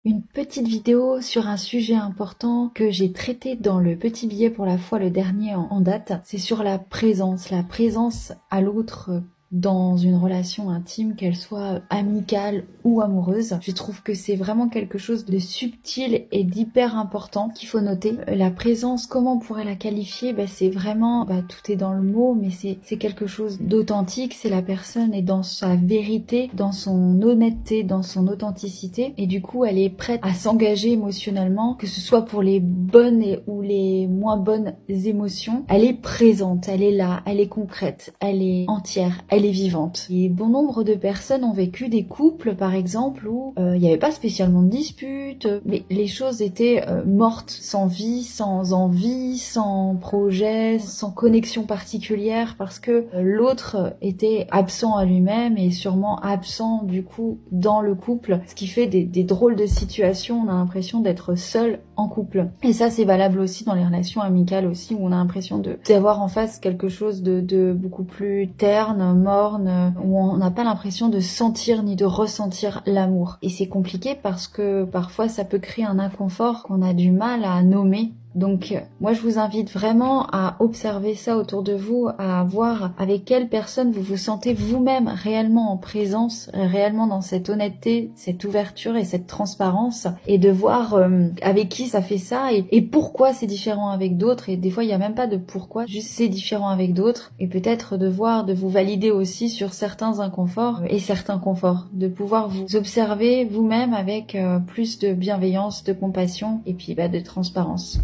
Une petite vidéo sur un sujet important que j'ai traité dans le petit billet pour la fois le dernier en date. C'est sur la présence à l'autre dans une relation intime, qu'elle soit amicale ou amoureuse. Je trouve que c'est vraiment quelque chose de subtil et d'hyper important qu'il faut noter. La présence, comment on pourrait la qualifier? C'est vraiment, tout est dans le mot, mais c'est quelque chose d'authentique. C'est la personne est dans sa vérité, dans son honnêteté, dans son authenticité, et du coup elle est prête à s'engager émotionnellement, que ce soit pour les bonnes ou les moins bonnes émotions. Elle est présente, elle est là, elle est concrète, elle est entière, elle est vivante. Et bon nombre de personnes ont vécu des couples par exemple où il n'y avait pas spécialement de disputes, mais les choses étaient mortes, sans vie, sans envie, sans projet, sans connexion particulière, parce que l'autre était absent à lui-même et sûrement absent du coup dans le couple, ce qui fait des drôles de situations. On a l'impression d'être seul en couple, et ça c'est valable aussi dans les relations amicales aussi, où on a l'impression d'avoir en face quelque chose de beaucoup plus terne, morne, où on n'a pas l'impression de sentir ni de ressentir l'amour. Et c'est compliqué parce que parfois ça peut créer un inconfort qu'on a du mal à nommer. Donc moi je vous invite vraiment à observer ça autour de vous, à voir avec quelle personne vous vous sentez vous-même réellement en présence, réellement dans cette honnêteté, cette ouverture et cette transparence, et de voir avec qui ça fait ça et pourquoi c'est différent avec d'autres. Et des fois il n'y a même pas de pourquoi, juste c'est différent avec d'autres, et peut-être de voir, de vous valider aussi sur certains inconforts et certains conforts, de pouvoir vous observer vous-même avec plus de bienveillance, de compassion et puis de transparence.